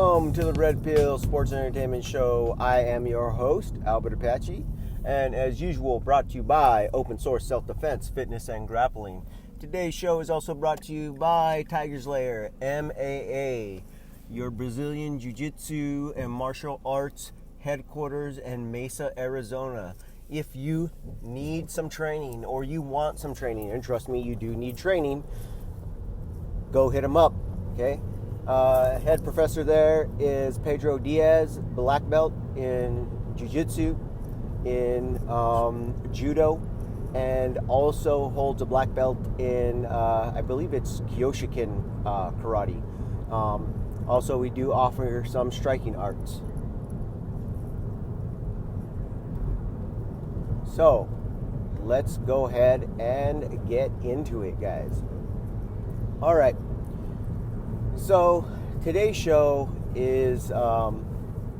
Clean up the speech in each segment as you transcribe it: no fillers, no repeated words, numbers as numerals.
Welcome to the Red Pill Sports Entertainment Show. I am your host, Albert Apache, and as usual, brought to you by Open Source Self-Defense, Fitness, and Grappling. Today's show is also brought to you by Tiger's Lair, MAA, your Brazilian Jiu-Jitsu and martial arts headquarters in Mesa, Arizona. If you need some training or you want some training, and trust me, you do need training, go hit them up, okay? Head professor there is Pedro Diaz, black belt in Jiu-Jitsu, in Judo, and also holds a black belt in, I believe it's Kyokushin Karate. Also, we do offer some striking arts. So, let's go ahead and get into it, guys. All right. So, today's show is a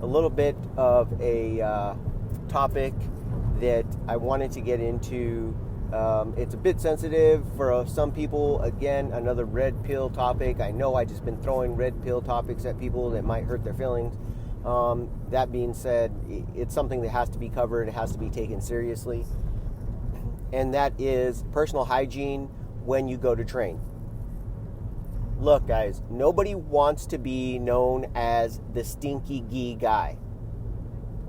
little bit of a topic that I wanted to get into. It's a bit sensitive for some people. Again, another red pill topic. I know I've just been throwing red pill topics at people that might hurt their feelings. That being said, it's something that has to be covered. It has to be taken seriously. And that is personal hygiene when you go to train. Look, guys, nobody wants to be known as the Stinky Gi Guy.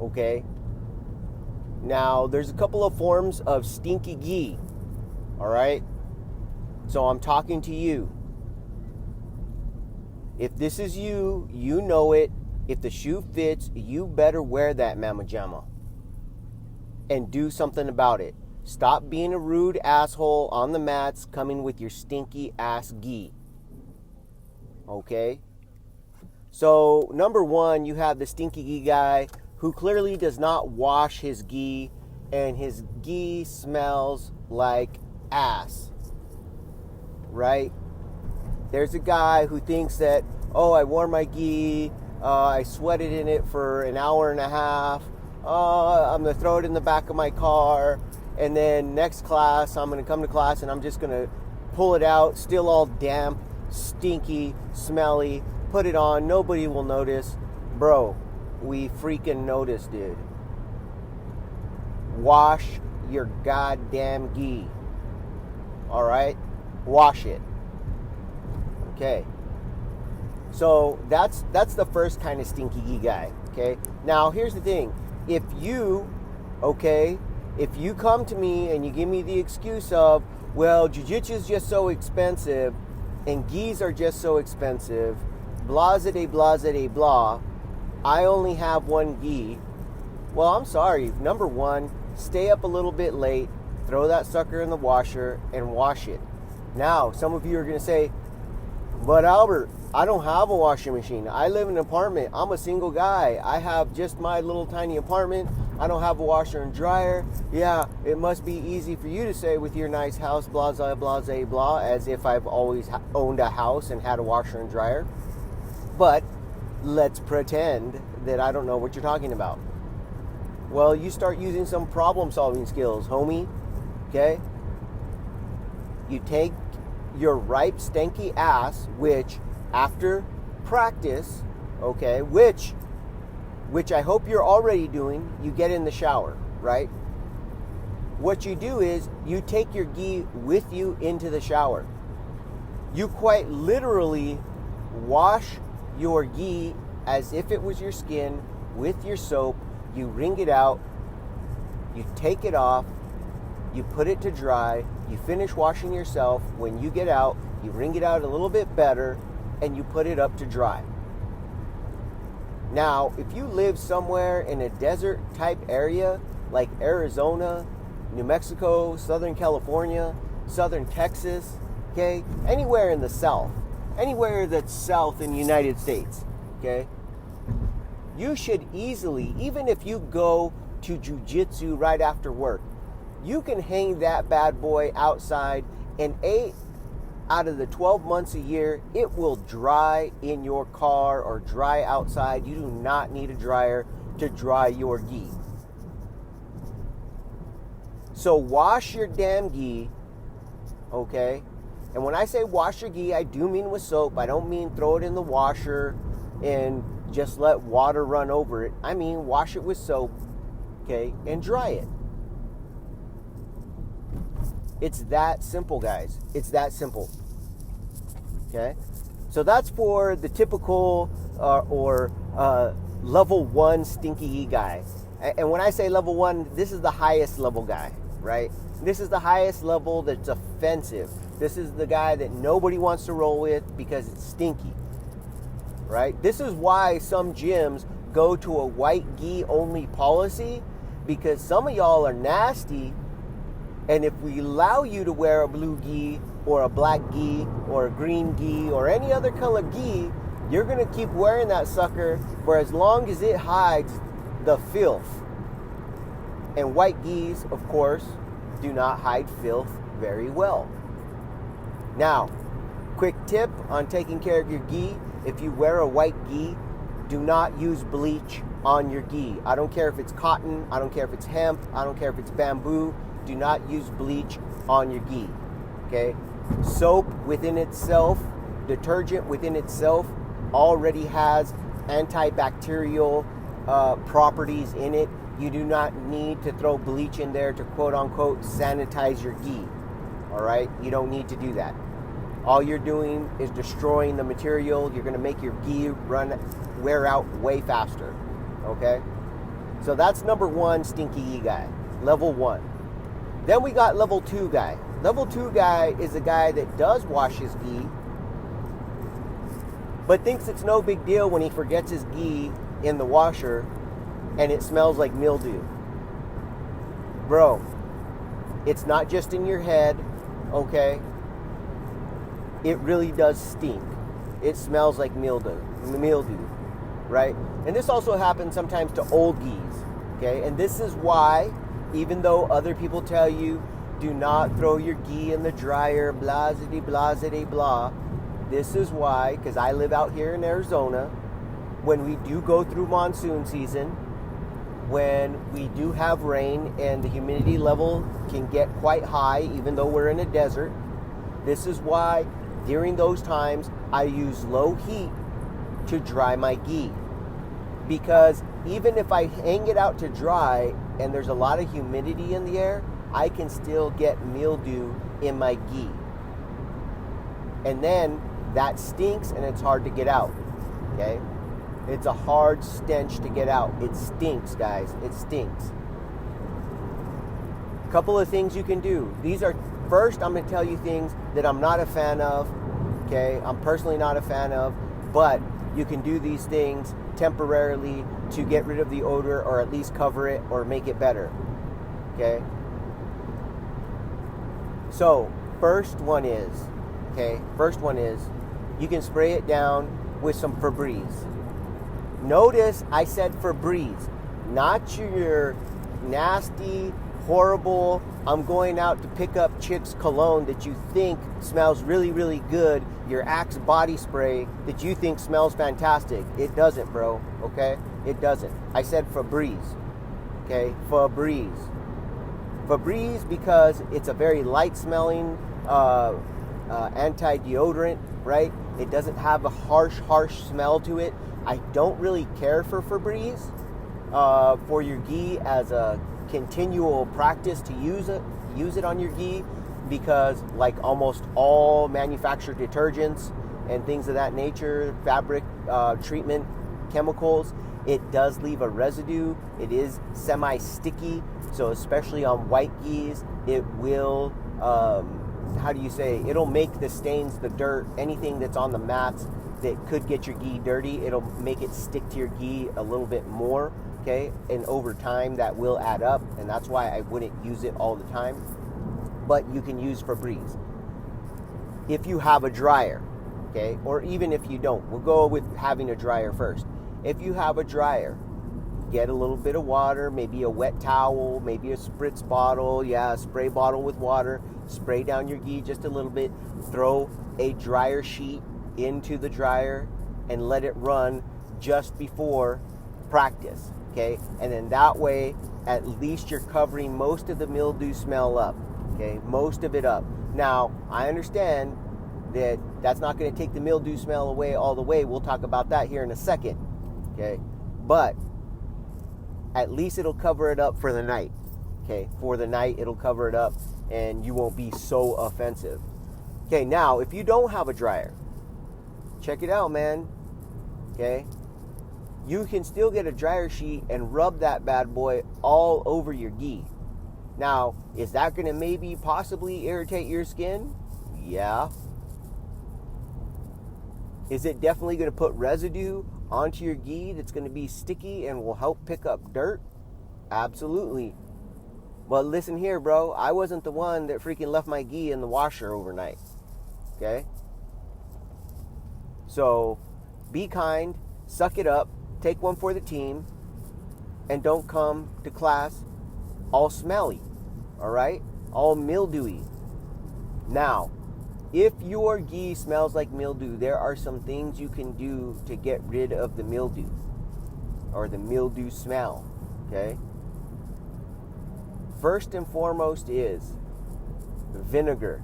Okay? Now, there's a couple of forms of Stinky Gi. Alright? So I'm talking to you. If this is you, you know it. If the shoe fits, you better wear that mama jamma. And do something about it. Stop being a rude asshole on the mats coming with your stinky ass gi. Okay? So, number one, you have the Stinky Gi Guy who clearly does not wash his gi, and his gi smells like ass. Right? There's a guy who thinks that, oh, I wore my gi, I sweated in it for an hour and a half, I'm going to throw it in the back of my car, and then next class, I'm going to come to class and I'm just going to pull it out, still all damp, stinky, smelly, put it on, nobody will notice. Bro, we freaking notice, dude. Wash your goddamn gi. Alright? Wash it. Okay. So that's the first kind of Stinky Gi Guy. Okay? Now here's the thing. If you come to me and you give me the excuse of, well, jiu-jitsu is just so expensive and gis are just so expensive, blah, blah, I only have one gi. Well, I'm sorry. Number one, stay up a little bit late, throw that sucker in the washer, and wash it. Now, some of you are going to say, but Albert, I don't have a washing machine. I live in an apartment. I'm a single guy. I have just my little tiny apartment. I don't have a washer and dryer. Yeah, it must be easy for you to say with your nice house, blah, blah, blah, blah, as if I've always owned a house and had a washer and dryer. But let's pretend that I don't know what you're talking about. Well, you start using some problem-solving skills, homie. Okay? You take your ripe, stanky ass, which after practice, okay, which I hope you're already doing, you get in the shower, right? What you do is you take your gi with you into the shower. You quite literally wash your gi as if it was your skin with your soap. You wring it out, you take it off, you put it to dry, you finish washing yourself. When you get out, you wring it out a little bit better, and you put it up to dry. Now, if you live somewhere in a desert type area like Arizona, New Mexico, Southern California, Southern Texas, okay, anywhere in the South, anywhere that's South in the United States, okay, you should easily, even if you go to jiu-jitsu right after work, you can hang that bad boy outside, and 8 out of the 12 months a year, it will dry in your car or dry outside. You do not need a dryer to dry your gi. So wash your damn gi, okay? And when I say wash your gi, I do mean with soap. I don't mean throw it in the washer and just let water run over it. I mean, wash it with soap, okay, and dry it. It's that simple, guys. It's that simple. Okay? So that's for the typical level 1 Stinky Gi Guy. And when I say level 1, this is the highest level guy, right? This is the highest level that's offensive. This is the guy that nobody wants to roll with because it's stinky, right? This is why some gyms go to a white gi only policy, because some of y'all are nasty. And if we allow you to wear a blue gi or a black gi or a green gi or any other color gi, you're going to keep wearing that sucker for as long as it hides the filth. And white gis, of course, do not hide filth very well. Now, quick tip on taking care of your gi. If you wear a white gi, do not use bleach on your gi. I don't care if it's cotton, I don't care if it's hemp, I don't care if it's bamboo. Do not use bleach on your gi, okay? Soap within itself, detergent within itself already has antibacterial properties in it. You do not need to throw bleach in there to quote unquote sanitize your gi, all right? You don't need to do that. All you're doing is destroying the material. You're gonna make your gi wear out way faster, okay? So that's number 1 Stinky Gi Guy, level 1. Then we got level 2 guy. Level 2 guy is a guy that does wash his gi, but thinks it's no big deal when he forgets his gi in the washer and it smells like mildew. Bro, it's not just in your head, okay? It really does stink. It smells like mildew, right? And this also happens sometimes to old gis, okay? And this is why, even though other people tell you, do not throw your gi in the dryer, blah, zitty, blah, zitty, blah. This is why, because I live out here in Arizona, when we do go through monsoon season, when we do have rain and the humidity level can get quite high, even though we're in a desert, this is why during those times I use low heat to dry my gi. Because even if I hang it out to dry and there's a lot of humidity in the air, I can still get mildew in my gi. And then that stinks and it's hard to get out, okay? It's a hard stench to get out. It stinks, guys. It stinks. A couple of things you can do. First, I'm going to tell you things that I'm not a fan of, okay? I'm personally not a fan of, but you can do these things temporarily to get rid of the odor or at least cover it or make it better, okay? So, first one is you can spray it down with some Febreze. Notice I said Febreze, not your nasty, horrible, I'm going out to pick up chicks cologne that you think smells really, really good, your Axe body spray that you think smells fantastic. It doesn't, bro, okay? It doesn't. I said Febreze, okay? Febreze. Febreze, because it's a very light smelling anti-deodorant, right? It doesn't have a harsh smell to it. I don't really care for Febreze for your gi as a continual practice to use it on your gi, because like almost all manufactured detergents and things of that nature, fabric treatment chemicals, it does leave a residue. It is semi-sticky, so especially on white gis, it will it'll make the stains, the dirt, anything that's on the mats that could get your gi dirty, it'll make it stick to your gi a little bit more, okay? And over time, that will add up, and that's why I wouldn't use it all the time. But you can use Febreze if you have a dryer, okay? Or even if you don't. We'll go with having a dryer first. If you have a dryer, get a little bit of water, maybe a wet towel, maybe a spritz bottle, a spray bottle with water, spray down your gi just a little bit, throw a dryer sheet into the dryer and let it run just before practice, okay? And then that way, at least you're covering most of the mildew smell up, okay? Most of it up. Now, I understand that that's not going to take the mildew smell away all the way. We'll talk about that here in a second. okay? But at least it'll cover it up for the night, okay? For the night, it'll cover it up and you won't be so offensive. Okay, now, if you don't have a dryer, check it out, man, okay? You can still get a dryer sheet and rub that bad boy all over your gi. Now, is that going to maybe possibly irritate your skin? Yeah. Is it definitely going to put residue onto your gi that's going to be sticky and will help pick up dirt? Absolutely. But listen here, bro. I wasn't the one that freaking left my gi in the washer overnight. Okay? So, be kind, suck it up, take one for the team, and don't come to class all smelly, all right? All mildewy. Now, if your gi smells like mildew, there are some things you can do to get rid of the mildew or the mildew smell, okay? First and foremost is vinegar,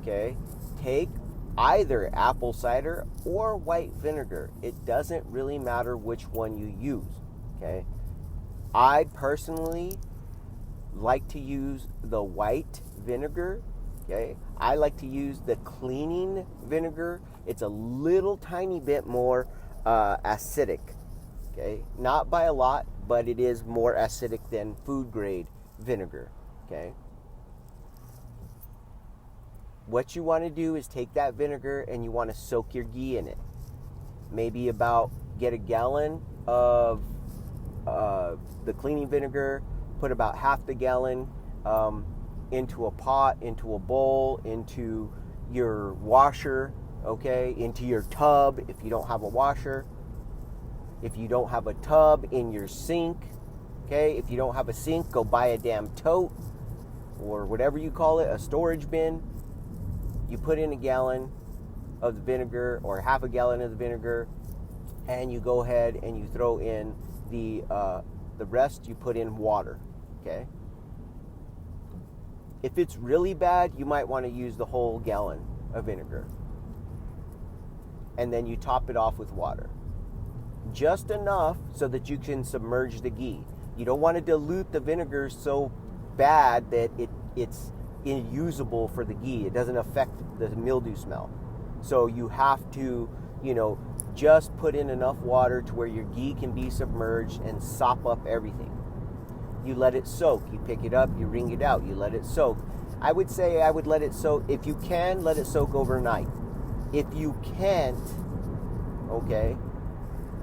okay? Take either apple cider or white vinegar. It doesn't really matter which one you use, okay? I personally like to use the white vinegar, okay? I like to use the cleaning vinegar. It's a little tiny bit more acidic, okay? Not by a lot, but it is more acidic than food grade vinegar, okay? What you want to do is take that vinegar and you want to soak your gi in it. Maybe get a gallon of the cleaning vinegar, put about half the gallon into a pot, into a bowl, into your washer, okay, into your tub if you don't have a washer. If you don't have a tub, in your sink, okay? If you don't have a sink, go buy a damn tote or whatever you call it, a storage bin. You put in a gallon of the vinegar or half a gallon of the vinegar, and you go ahead and you throw in the rest. You put in water, okay? If it's really bad, you might want to use the whole gallon of vinegar, and then you top it off with water. Just enough so that you can submerge the gi. You don't want to dilute the vinegar so bad that it's unusable for the gi. It doesn't affect the mildew smell. So you have to, just put in enough water to where your gi can be submerged and sop up everything. You let it soak. You pick it up, you wring it out, you let it soak. I would say I would let it soak. If you can, let it soak overnight. If you can't, okay,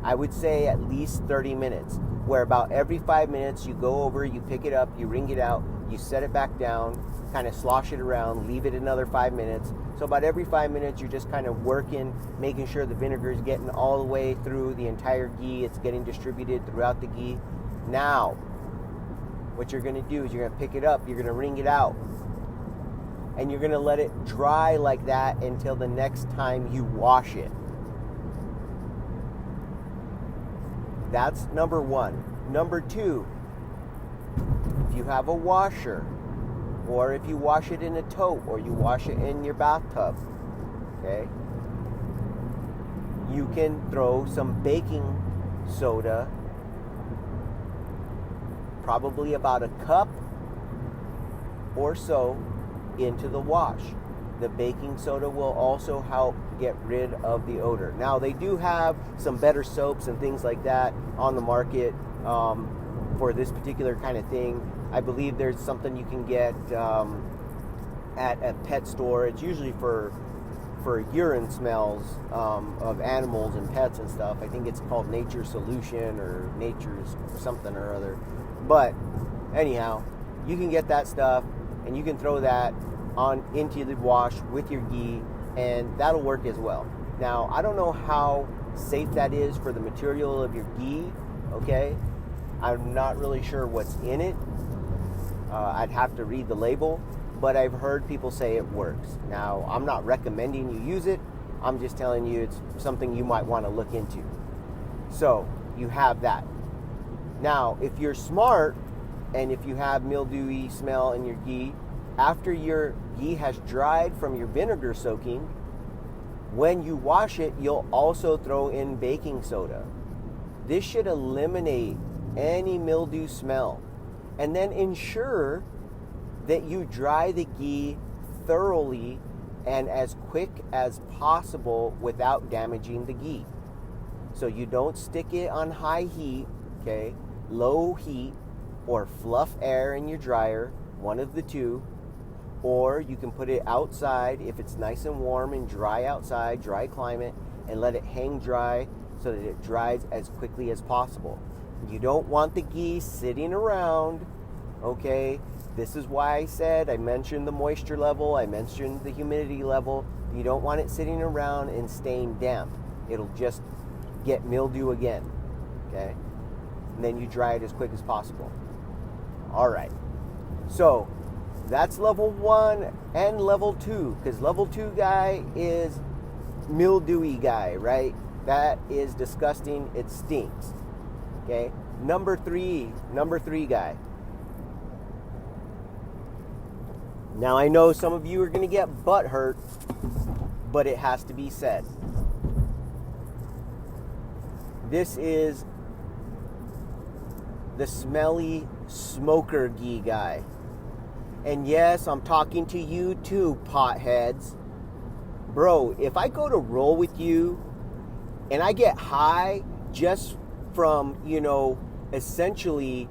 I would say at least 30 minutes, where about every 5 minutes you go over, you pick it up, you wring it out, you set it back down, kind of slosh it around, leave it another 5 minutes. So about every 5 minutes, you're just kind of working, making sure the vinegar is getting all the way through the entire gi. It's getting distributed throughout the gi. Now, what you're going to do is you're going to pick it up, you're going to wring it out, and you're going to let it dry like that until the next time you wash it. That's number one. Number two, if you have a washer, or if you wash it in a tote, or you wash it in your bathtub, okay, you can throw some baking soda, probably about a cup or so, into the wash. The baking soda will also help get rid of the odor. Now, they do have some better soaps and things like that on the market for this particular kind of thing. I believe there's something you can get at a pet store. It's usually for urine smells of animals and pets and stuff. I think it's called Nature's Solution or Nature's something or other. But anyhow, you can get that stuff and you can throw that on into the wash with your gi, and that'll work as well. Now, I don't know how safe that is for the material of your gi, okay? I'm not really sure what's in it. I'd have to read the label, but I've heard people say it works. Now, I'm not recommending you use it. I'm just telling you it's something you might want to look into. So, you have that. Now, if you're smart, and if you have mildewy smell in your gi, after your gi has dried from your vinegar soaking, When you wash it, you'll also throw in baking soda. This should eliminate any mildew smell. And then ensure that you dry the ghee thoroughly and as quick as possible without damaging the ghee. So you don't stick it on high heat, okay, low heat, or fluff air in your dryer, one of the two. Or you can put it outside if it's nice and warm and dry outside, dry climate, and let it hang dry so that it dries as quickly as possible. You don't want the ghee sitting around, okay? This is why I mentioned the moisture level, I mentioned the humidity level. You don't want it sitting around and staying damp. It'll just get mildew again, okay? And then you dry it as quick as possible. All right, so that's level 1 and level 2, because level 2 guy is mildewy guy, right? That is disgusting. It stinks. Okay. Number three guy. Now I know some of you are going to get butt hurt, but it has to be said. This is the smelly smoker ghee guy. And yes, I'm talking to you too, potheads. Bro, if I go to roll with you and I get high just from, essentially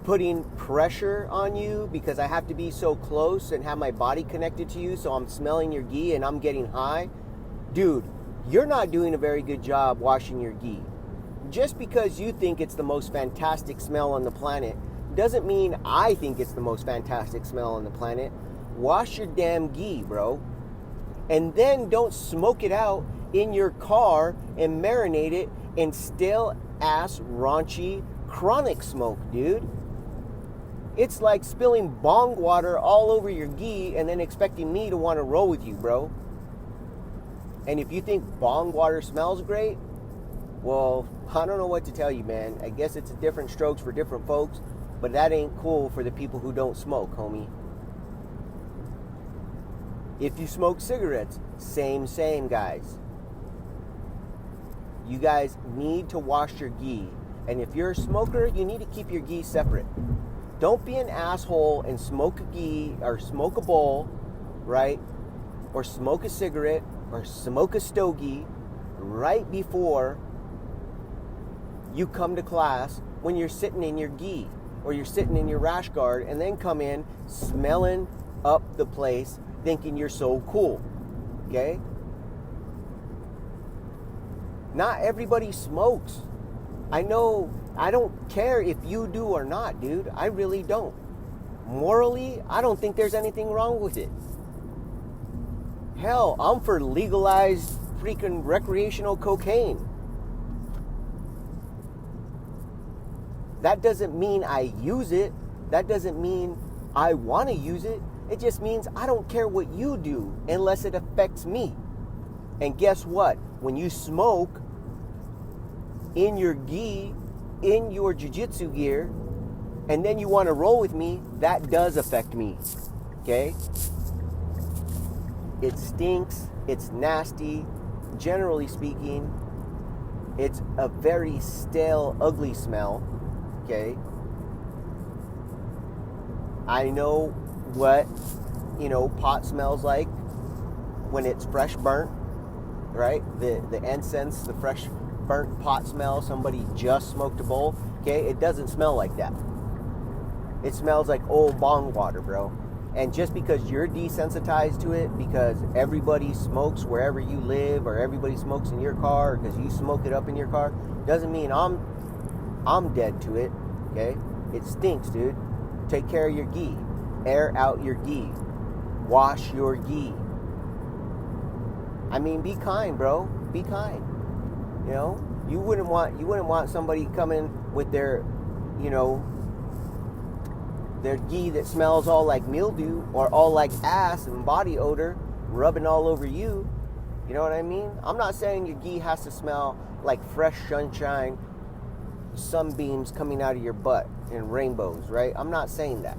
putting pressure on you because I have to be so close and have my body connected to you, so I'm smelling your ghee and I'm getting high, dude, you're not doing a very good job washing your ghee. Just because you think it's the most fantastic smell on the planet doesn't mean I think it's the most fantastic smell on the planet. Wash your damn ghee, bro. And then don't smoke it out in your car and marinate it in stale ass raunchy chronic smoke, dude. It's like spilling bong water all over your ghee and then expecting me to want to roll with you, bro. And if you think bong water smells great, well, I don't know what to tell you, man. I guess it's different strokes for different folks, but that ain't cool for the people who don't smoke, homie. If you smoke cigarettes, same, guys. You guys need to wash your ghee. And if you're a smoker, you need to keep your ghee separate. Don't be an asshole and smoke a ghee or smoke a bowl, right? Or smoke a cigarette or smoke a stogie right before you come to class when you're sitting in your ghee or you're sitting in your rash guard, and then come in smelling up the place thinking you're so cool, okay? Not everybody smokes. I know, I don't care if you do or not, dude. I really don't. Morally, I don't think there's anything wrong with it. Hell, I'm for legalized freaking recreational cocaine. That doesn't mean I use it. That doesn't mean I want to use it. It just means I don't care what you do unless it affects me. And guess what? When you smoke in your gi, in your jiu-jitsu gear, and then you want to roll with me, that does affect me. Okay? It stinks. It's nasty. Generally speaking, it's a very stale, ugly smell. Okay? I know what, pot smells like when it's fresh burnt, right? The incense, the fresh burnt pot smell, somebody just smoked a bowl. Okay? It doesn't smell like that. It smells like old bong water, bro. And just because you're desensitized to it, because everybody smokes wherever you live, or everybody smokes in your car, or because you smoke it up in your car, doesn't mean I'm dead to it. Okay? It stinks, dude. Take care of your gi. Air out your gi. Wash your gi. I mean, be kind, bro. Be kind. You wouldn't want somebody coming with their, their gi that smells all like mildew or all like ass and body odor rubbing all over you. You know what I mean? I'm not saying your gi has to smell like fresh sunshine, sunbeams coming out of your butt and rainbows, right? I'm not saying that.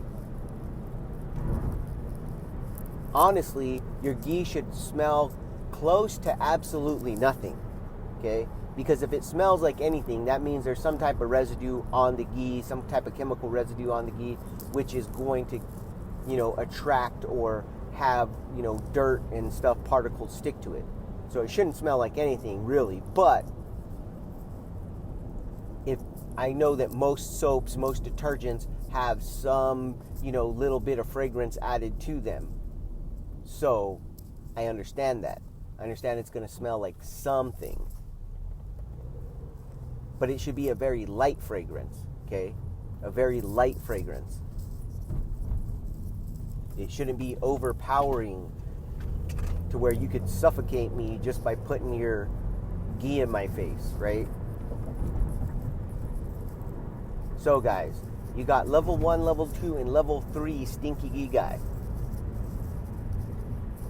Honestly, your gi should smell close to absolutely nothing, okay? Because if it smells like anything, that means there's some type of residue on the ghee, some type of chemical residue on the ghee, which is going to, attract or have, dirt and stuff, particles stick to it. So it shouldn't smell like anything, really. But if I know that most soaps, most detergents have some, little bit of fragrance added to them. So I understand that. I understand it's going to smell like something. But it should be a very light fragrance, okay? A very light fragrance. It shouldn't be overpowering to where you could suffocate me just by putting your ghee in my face, right? So guys, you got level 1, level 2, and level 3 Stinky Gi Guy.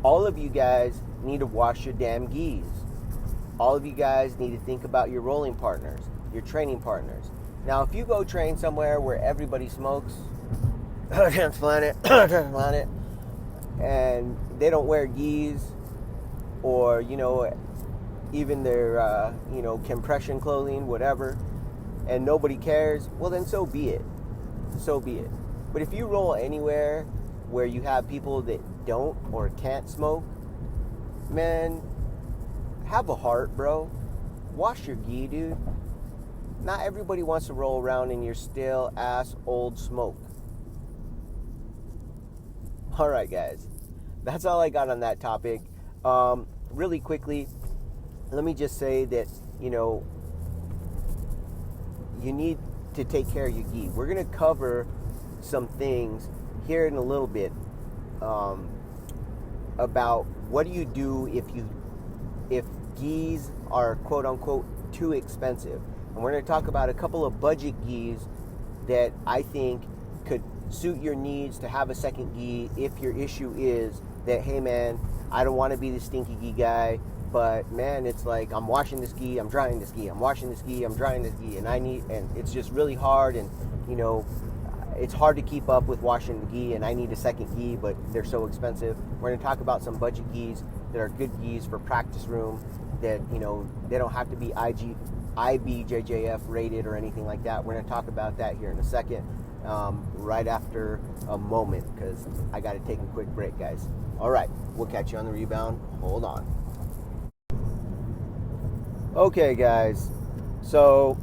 All of you guys need to wash your damn geese. All of you guys need to think about your rolling partners, your training partners. Now, if you go train somewhere where everybody smokes, planet, and they don't wear geese, or even their compression clothing, whatever, and nobody cares, well then so be it. So be it. But if you roll anywhere where you have people that don't or can't smoke, man, have a heart, bro. Wash your ghee, dude. Not everybody wants to roll around in your stale ass old smoke. Alright guys, that's all I got on that topic. Really quickly, let me just say that, you need to take care of your ghee. We're going to cover some things here in a little bit about what do you do if ghees are quote unquote too expensive. And we're going to talk about a couple of budget ghees that I think could suit your needs to have a second ghee if your issue is that, hey man, I don't want to be the stinky ghee guy, but man, it's like I'm washing this ghee, I'm drying this ghee, I'm washing this ghee, I'm drying this ghee, and it's just really hard, and it's hard to keep up with washing the ghee, and I need a second ghee, but they're so expensive. We're going to talk about some budget ghees that are good ghees for practice room, that they don't have to be IBJJF rated or anything like that. We're going to talk about that here in a second, right after a moment, because I got to take a quick break, guys. All right, we'll catch you on the rebound. Hold on. Okay, guys, so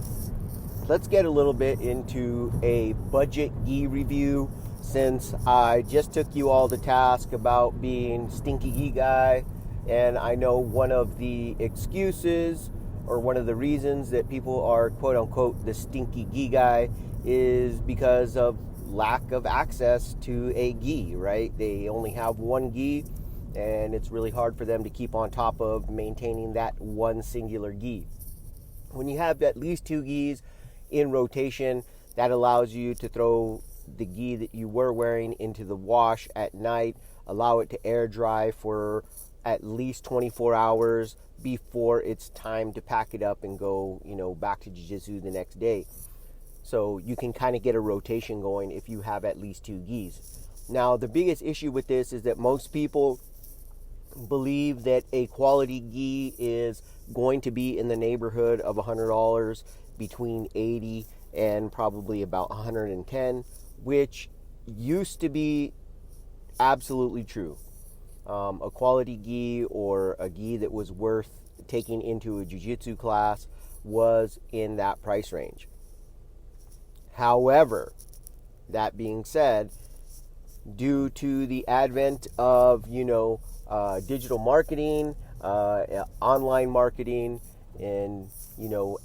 let's get a little bit into a budget ghee review, since I just took you all to task about being Stinky Gi Guy, and I know one of the excuses or one of the reasons that people are quote unquote the Stinky Gi Guy is because of lack of access to a ghee, right? They only have one ghee, and it's really hard for them to keep on top of maintaining that one singular ghee. When you have at least two ghees in rotation, that allows you to throw the ghee that you were wearing into the wash at night, allow it to air dry for at least 24 hours before it's time to pack it up and go, back to jiu-jitsu the next day. So you can kind of get a rotation going if you have at least two ghees. Now, the biggest issue with this is that most people believe that a quality ghee is going to be in the neighborhood of $100, between 80 and probably about 110, which used to be absolutely true. A quality ghee, or a ghee that was worth taking into a jiu-jitsu class, was in that price range. However, that being said, due to the advent of digital marketing, online marketing, and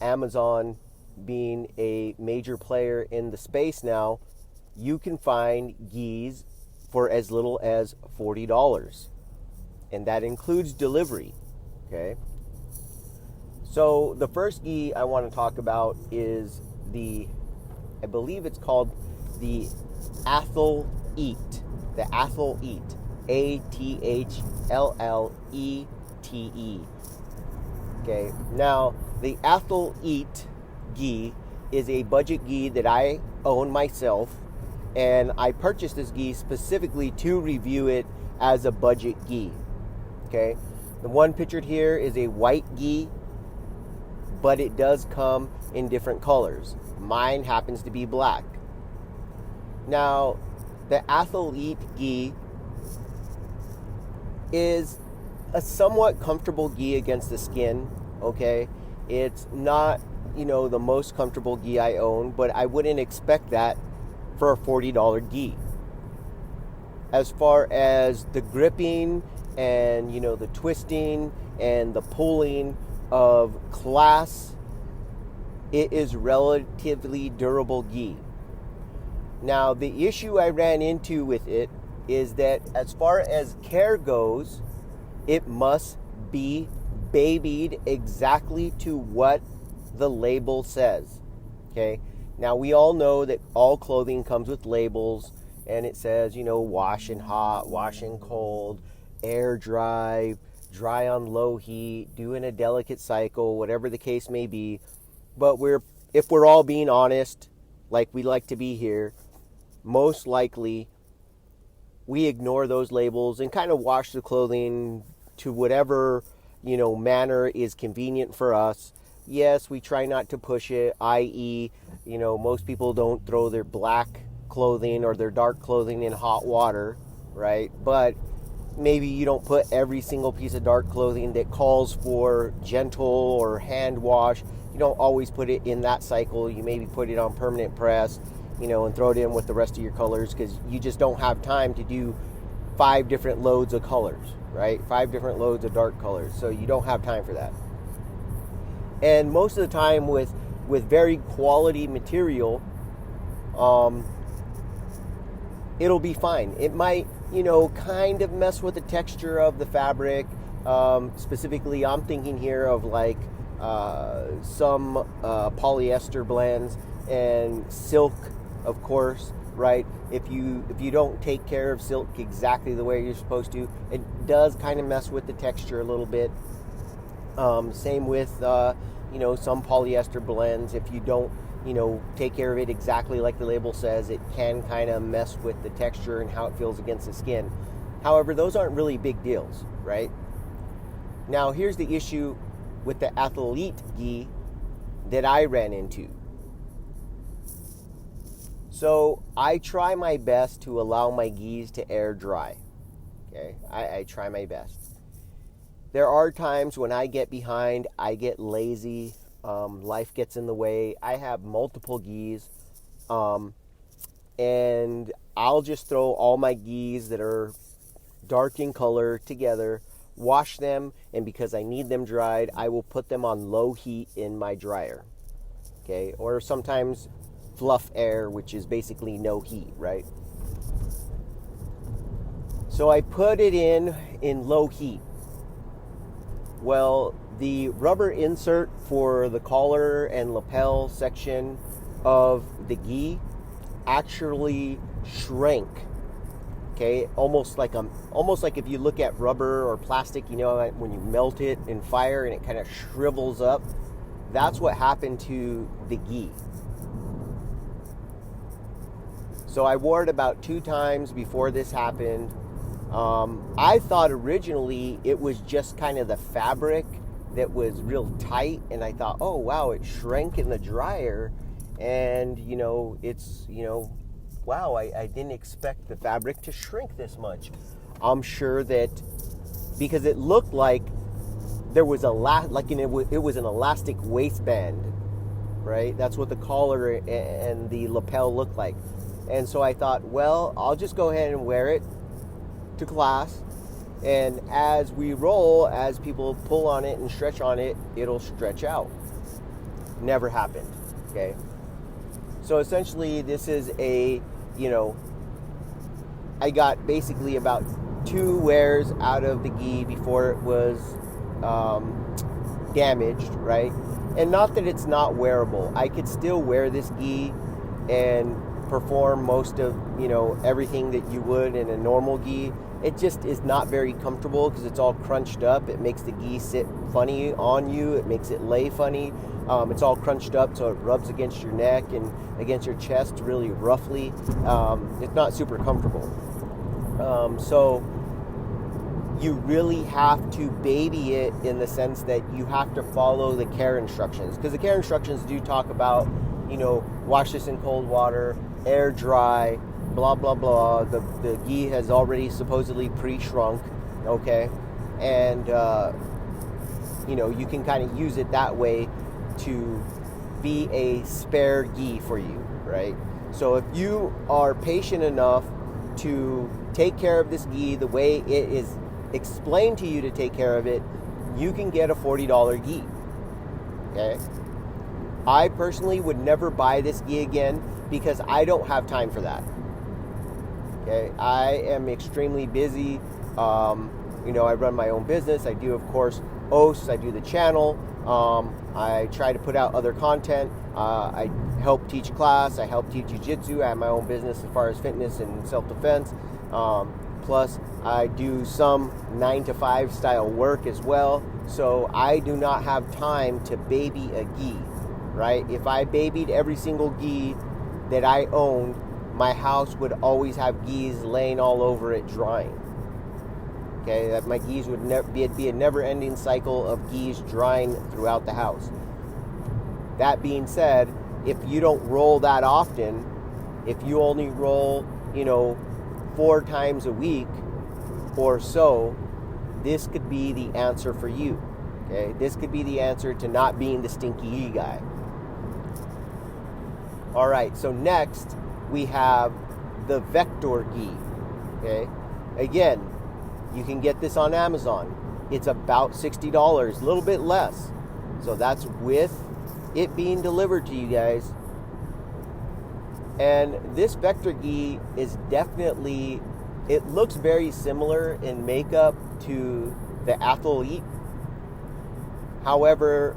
Amazon being a major player in the space now, you can find ghees for as little as $40, and that includes delivery. Okay, so the first ghee I want to talk about is I believe it's called the Athlete. The Athlete, ATHLLETE. Okay, now the Athlete ghee is a budget ghee that I own myself, and I purchased this ghee specifically to review it as a budget ghee. Okay, The one pictured here is a white gi, but it does come in different colors. Mine happens to be black. Now, the athlete gi is a somewhat comfortable gi against the skin, okay? It's not, the most comfortable gi I own, but I wouldn't expect that for a $40 gi. As far as the gripping and, the twisting and the pulling of class, it is relatively durable gi. Now, the issue I ran into with it is that as far as care goes, it must be babied exactly to what the label says. Okay? Now, we all know that all clothing comes with labels, and it says, wash in hot, wash in cold, air dry, dry on low heat, do in a delicate cycle, whatever the case may be. But if we're all being honest, like we like to be here, most likely we ignore those labels and kind of wash the clothing to whatever, manner is convenient for us. Yes, we try not to push it, i.e., most people don't throw their black clothing or their dark clothing in hot water, right? But maybe you don't put every single piece of dark clothing that calls for gentle or hand wash. You don't always put it in that cycle. You maybe put it on permanent press, and throw it in with the rest of your colors because you just don't have time to do 5 different loads of colors, right? 5 different loads of dark colors. So you don't have time for that. And most of the time with very quality material, it'll be fine. It might, kind of mess with the texture of the fabric. Specifically, I'm thinking here of like some polyester blends and silk, of course, right? If you don't take care of silk exactly the way you're supposed to, it does kind of mess with the texture a little bit. Same with some polyester blends. If you don't take care of it exactly like the label says, it can kind of mess with the texture and how it feels against the skin. However, those aren't really big deals, right? Now, here's the issue with the athlete gi that I ran into. So I try my best to allow my gis to air dry. Okay, I try my best. There are times when I get behind, I get lazy, life gets in the way. I have multiple gis, and I'll just throw all my gis that are dark in color together, wash them, and because I need them dried, I will put them on low heat in my dryer. Okay, or sometimes fluff air, which is basically no heat, right? So I put it in low heat. Well, the rubber insert for the collar and lapel section of the gi actually shrank. Okay, almost like if you look at rubber or plastic, when you melt it in fire and it kind of shrivels up. That's what happened to the gi. So I wore it about 2 times before this happened. I thought originally it was just kind of the fabric that was real tight, and I thought, oh wow, it shrank in the dryer, and it's wow, I didn't expect the fabric to shrink this much. I'm sure that because it looked like there was it was an elastic waistband, right? That's what the collar and the lapel looked like. And so I thought, well, I'll just go ahead and wear it to class, and as we roll, as people pull on it and stretch on it, it'll stretch out. Never happened. Okay, so essentially this is I got basically about 2 wears out of the gi before it was damaged, right? And not that it's not wearable. I could still wear this gi and perform most of everything that you would in a normal gi. It just is not very comfortable because it's all crunched up. It makes the gi sit funny on you. It makes it lay funny. It's all crunched up, so it rubs against your neck and against your chest really roughly. It's not super comfortable. So you really have to baby it in the sense that you have to follow the care instructions, because the care instructions do talk about, wash this in cold water, air dry, blah blah blah. The ghee has already supposedly pre-shrunk, okay, and you can kind of use it that way to be a spare ghee for you, right? So if you are patient enough to take care of this ghee the way it is explained to you to take care of it, you can get a $40 ghee. Okay? I personally would never buy this ghee again because I don't have time for that. Okay? I am extremely busy. I run my own business. I do, of course, O.s.s. I do the channel. I try to put out other content. I help teach class. I help teach jiu-jitsu. I have my own business as far as fitness and self-defense. Plus, I do some 9-to-5 style work as well. So I do not have time to baby a ghee, right? If I babied every single ghee that I owned, my house would always have ghees laying all over it drying. Okay, that my ghees would be a never-ending cycle of ghees drying throughout the house. That being said, if you don't roll that often, if you only roll, 4 times a week or so, this could be the answer for you. Okay, this could be the answer to not being the Stinky Gi Guy. All right, so next we have the Vector ghee. Okay, again, you can get this on Amazon. It's about $60, a little bit less. So that's with it being delivered to you guys. And this Vector ghee is definitely, it looks very similar in makeup to the Athlete. However,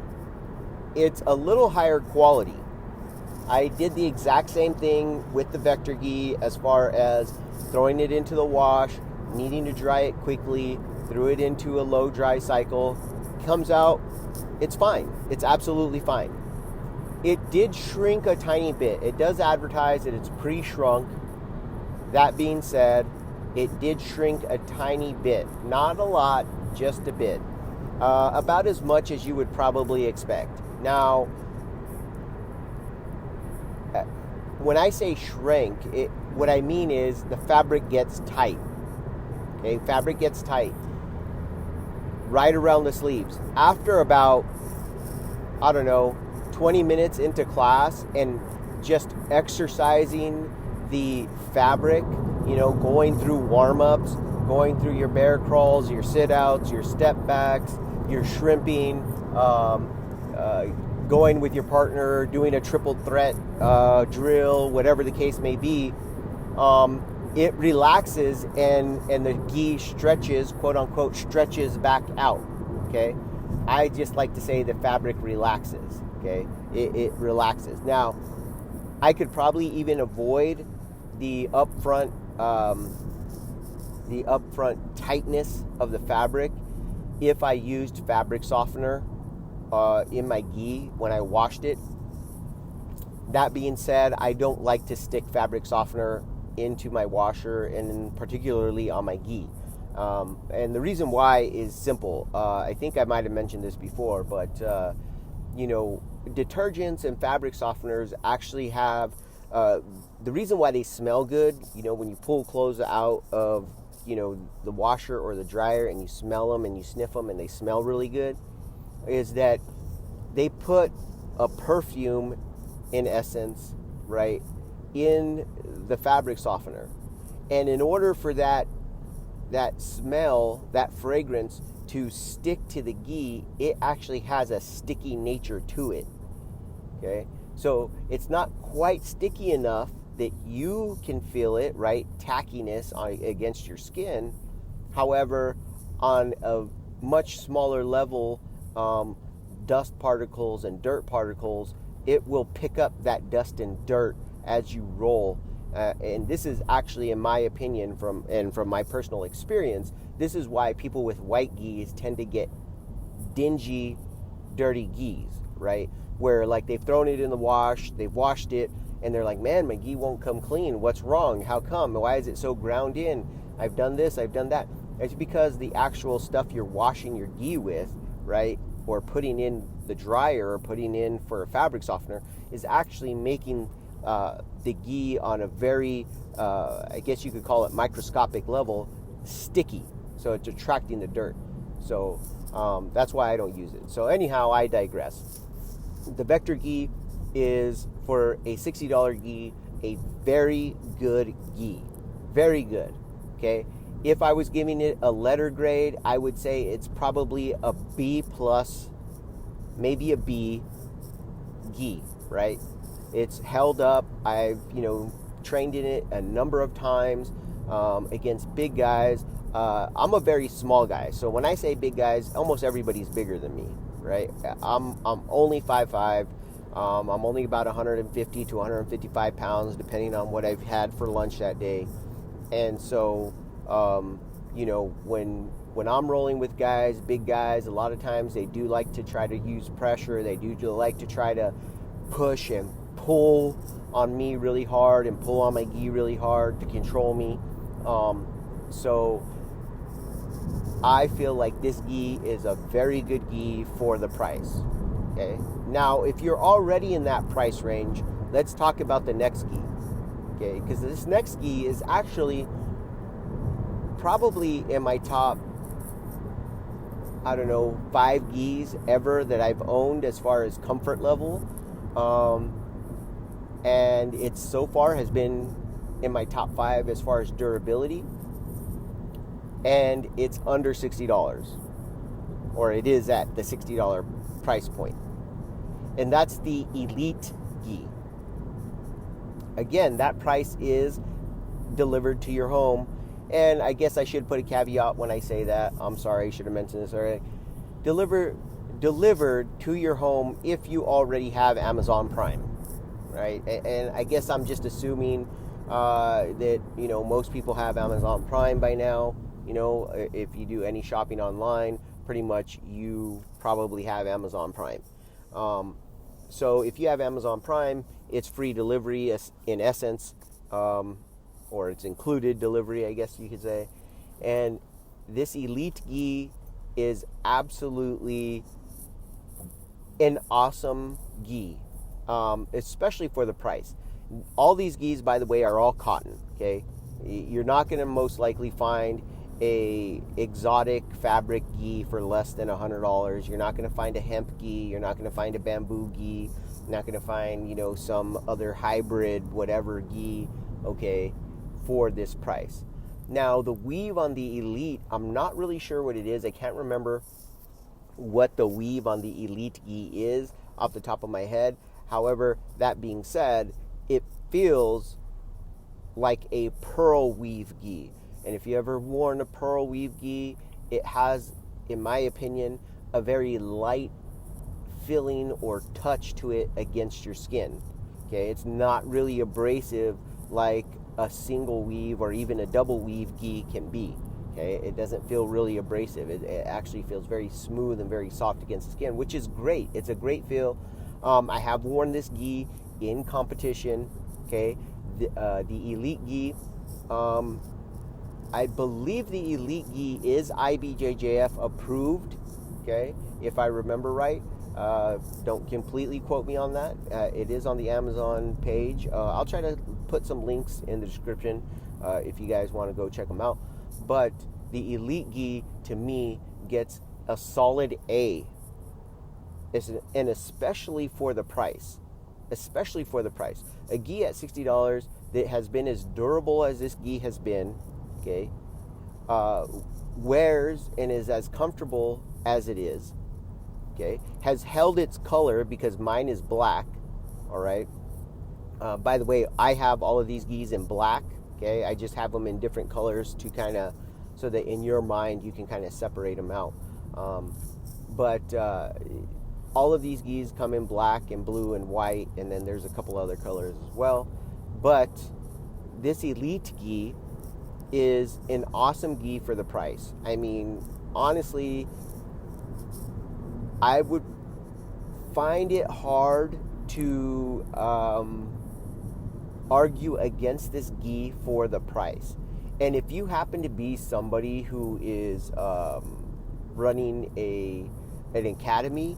it's a little higher quality. I did the exact same thing with the Vector ghee as far as throwing it into the wash, needing to dry it quickly, threw it into a low dry cycle, comes out, it's fine. It's absolutely fine. It did shrink a tiny bit. It does advertise that it's pre-shrunk. That being said, it did shrink a tiny bit. Not a lot, just a bit. About as much as you would probably expect. Now, when I say shrink, what I mean is the fabric gets tight. Okay, fabric gets tight right around the sleeves. After about, 20 minutes into class and just exercising the fabric, going through warm-ups, going through your bear crawls, your sit-outs, your step-backs, your shrimping, going with your partner, doing a triple threat drill, whatever the case may be, it relaxes and the ghee stretches, quote unquote, stretches back out. Okay, I just like to say the fabric relaxes. Okay, it relaxes. Now, I could probably even avoid the upfront tightness of the fabric if I used fabric softener in my ghee when I washed it. That being said, I don't like to stick fabric softener into my washer, and particularly on my ghee. And the reason why is simple. I think I might have mentioned this before, but detergents and fabric softeners actually have the reason why they smell good. When you pull clothes out of the washer or the dryer and you smell them and you sniff them and they smell really good, is that they put a perfume, in essence, right, in the fabric softener. And in order for that smell, that fragrance to stick to the ghee, it actually has a sticky nature to it. Okay, so it's not quite sticky enough that you can feel it, right, tackiness against your skin. However, on a much smaller level, dust particles and dirt particles, it will pick up that dust and dirt as you roll. And this is actually, in my opinion, from my personal experience, this is why people with white ghees tend to get dingy, dirty ghees, right? Where like they've thrown it in the wash, they've washed it, and they're like, man, my ghee won't come clean. What's wrong? How come? Why is it so ground in? I've done this, I've done that. It's because the actual stuff you're washing your gi with, right, or putting in the dryer or putting in for a fabric softener is actually making the gi on a very, I guess you could call it microscopic level, sticky. So it's attracting the dirt. So that's why I don't use it. So anyhow, I digress. The Vector gi is, for a $60 gi, a very good gi. Very good. Okay? If I was giving it a letter grade, I would say it's probably a B plus, maybe a B gi, right? It's held up. I've, trained in it a number of times against big guys. I'm a very small guy, so when I say big guys, almost everybody's bigger than me, right? I'm only 5'5". I'm only about 150 to 155 pounds, depending on what I've had for lunch that day. And so, when I'm rolling with guys, big guys, a lot of times they do like to try to use pressure. They do like to try to push and pull on me really hard and pull on my gi really hard to control me. So I feel like this gi is a very good gi for the price. Okay. Now, if you're already in that price range, let's talk about the next gi. Okay, because this next gi is actually probably in my top, 5 gis ever that I've owned as far as comfort level. And it so far has been in my top 5 as far as durability. And it's under $60. Or it is at the $60 price point. And that's the Elite gi. Again, that price is delivered to your home. And I guess I should put a caveat when I say that. I'm sorry, I should have mentioned this already. Delivered to your home if you already have Amazon Prime, right? And I guess I'm just assuming that, most people have Amazon Prime by now. If you do any shopping online, pretty much you probably have Amazon Prime. So if you have Amazon Prime, it's free delivery in essence, or it's included delivery, I guess you could say. And this Elite gi is absolutely an awesome gi, especially for the price. All these gis, by the way, are all cotton. Okay, you're not going to most likely find a exotic fabric gi for less than $100. You're not going to find a hemp gi. You're not going to find a bamboo gi. You're not going to find, some other hybrid whatever gi, okay, for this price. Now, the weave on the Elite, I'm not really sure what it is. I can't remember what the weave on the Elite gi is off the top of my head. However, that being said, it feels like a pearl weave gi. And if you ever worn a pearl weave gi, it has, in my opinion, a very light feeling or touch to it against your skin. Okay, it's not really abrasive like a single weave or even a double weave gi can be. Okay, it doesn't feel really abrasive. It actually feels very smooth and very soft against the skin, which is great. It's a great feel. I have worn this gi in competition. Okay, the Elite gi. I believe the Elite gi is IBJJF approved, okay, if I remember right. Don't completely quote me on that. It is on the Amazon page. I'll try to put some links in the description if you guys want to go check them out. But the Elite gi, to me, gets a solid A. And especially for the price. Especially for the price. A gi at $60 that has been as durable as this gi has been, okay, wears and is as comfortable as it is, okay, has held its color because mine is black, all right. By the way, I have all of these gis in black, okay. I just have them in different colors to kind of, so that in your mind you can kind of separate them out. But all of these gis come in black and blue and white, and then there's a couple other colors as well. But this Elite gi is an awesome gi for the price. I mean, honestly, I would find it hard to argue against this gi for the price. And if you happen to be somebody who is running an academy,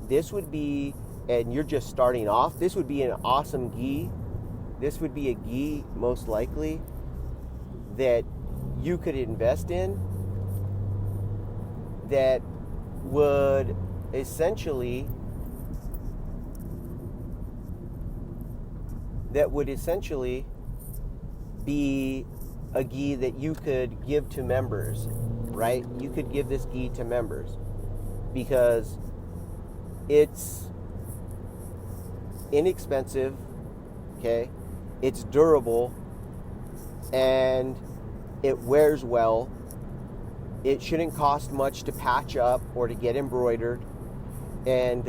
this would be, and you're just starting off, this would be an awesome gi. This would be a gi, most likely, that you could invest in, that would essentially be a gi that you could give to members, right? You could give this gi to members because it's inexpensive, okay? It's durable and it wears well. It shouldn't cost much to patch up or to get embroidered. And,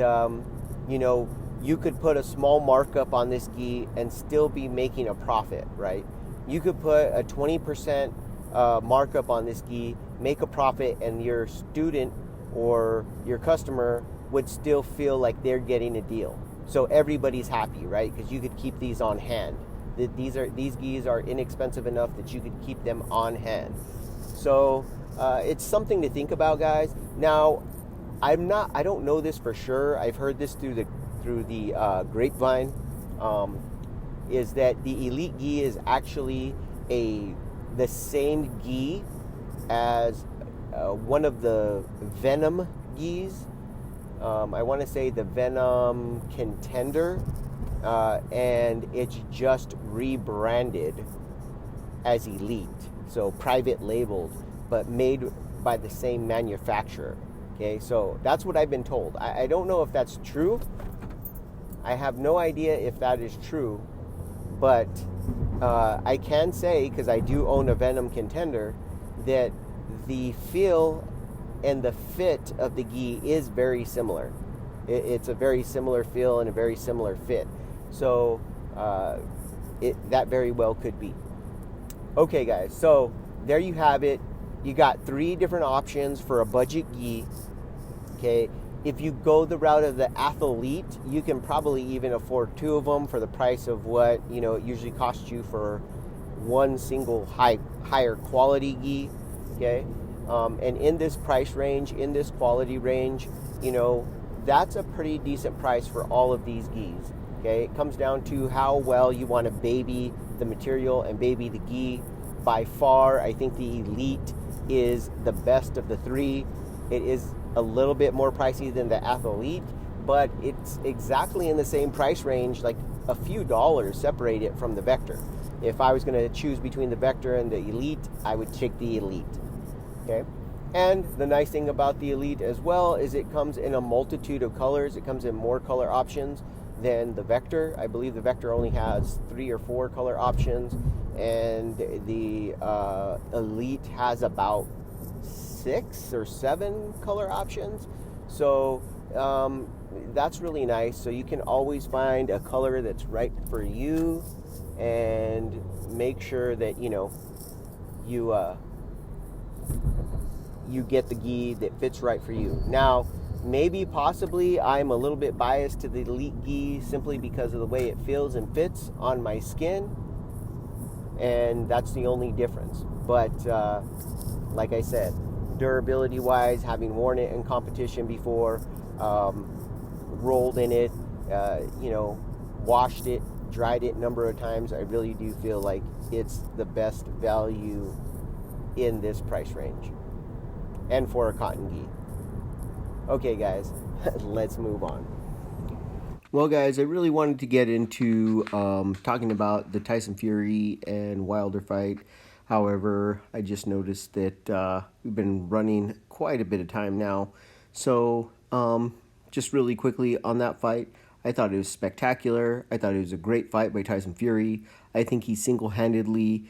you could put a small markup on this gi and still be making a profit, right? You could put a 20% markup on this gi, make a profit, and your student or your customer would still feel like they're getting a deal. So everybody's happy, right? Because you could keep these on hand. These gis are inexpensive enough that you could keep them on hand. So it's something to think about, guys. Now, I don't know this for sure. I've heard this through the grapevine. Is that the Elite gi is actually the same gi as one of the Venom gis. I want to say the Venom Contender, and it's just rebranded as Elite, so private labeled, but made by the same manufacturer. Okay, so that's what I've been told. I don't know if that's true. I have no idea if that is true, but I can say, because I do own a Venom Contender, that the feel and the fit of the gi is very similar. It's a very similar feel and a very similar fit. So that very well could be. Okay, guys, so there you have it. You got 3 different options for a budget gi. Okay, if you go the route of the athlete, you can probably even afford 2 of them for the price of what it usually costs you for one single higher quality gi. Okay, and in this price range, in this quality range, that's a pretty decent price for all of these gis. Okay, it comes down to how well you want to baby the material and baby the gi. By far, I think the Elite is the best of the 3. It is a little bit more pricey than the Athlete, but it's exactly in the same price range, like a few dollars separate it from the Vector. If I was going to choose between the Vector and the Elite, I would take the Elite. Okay, and the nice thing about the Elite as well is it comes in a multitude of colors. It comes in more color options than the Vector. I believe the Vector only has 3 or 4 color options, and the Elite has about 6 or 7 color options. So that's really nice. So you can always find a color that's right for you, and make sure that you get the gi that fits right for you. Now, maybe possibly I'm a little bit biased to the Elite gi simply because of the way it feels and fits on my skin, and that's the only difference. But like I said, durability wise, having worn it in competition before, rolled in it, washed it, dried it a number of times, I really do feel like it's the best value in this price range, and for a cotton gi. Okay, guys, let's move on. Well, guys, I really wanted to get into talking about the Tyson Fury and Wilder fight. However, I just noticed that we've been running quite a bit of time now. So, just really quickly on that fight, I thought it was spectacular. I thought it was a great fight by Tyson Fury. I think he single-handedly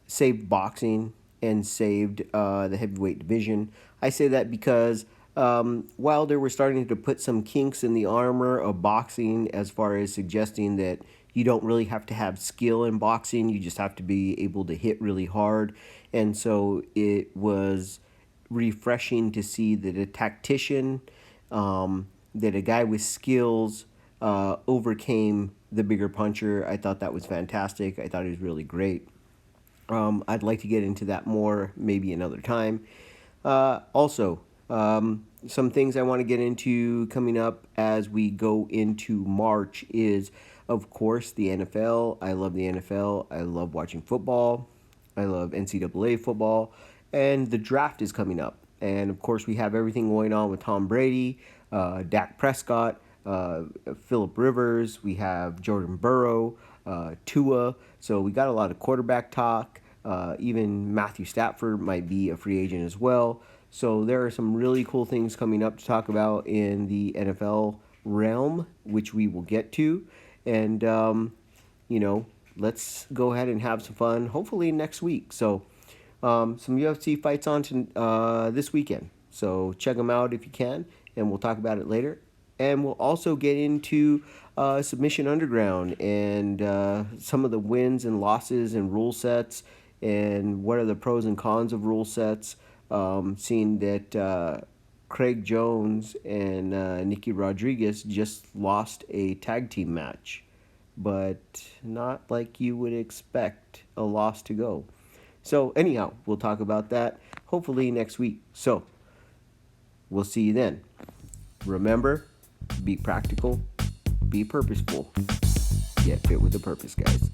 saved boxing and saved the heavyweight division. I say that because Wilder was starting to put some kinks in the armor of boxing, as far as suggesting that you don't really have to have skill in boxing. You just have to be able to hit really hard. And so it was refreshing to see that a tactician, that a guy with skills overcame the bigger puncher. I thought that was fantastic. I thought it was really great. I'd like to get into that more maybe another time. Also, some things I want to get into coming up as we go into March is, of course, the NFL. I love the NFL. I love watching football. I love NCAA football. And the draft is coming up. And of course, we have everything going on with Tom Brady, Dak Prescott, Philip Rivers. We have Jordan Burrow, Tua. So we got a lot of quarterback talk. Even Matthew Stafford might be a free agent as well. So there are some really cool things coming up to talk about in the NFL realm, which we will get to. And, you know, let's go ahead and have some fun, hopefully next week. So some UFC fights on this weekend. So check them out if you can, and we'll talk about it later. And we'll also get into Submission Underground and some of the wins and losses and rule sets, and what are the pros and cons of rule sets. Seeing that Craig Jones and Nikki Rodriguez just lost a tag team match, but not like you would expect a loss to go. So, anyhow, we'll talk about that hopefully next week. So, we'll see you then. Remember, be practical, be purposeful, get fit with a purpose, guys.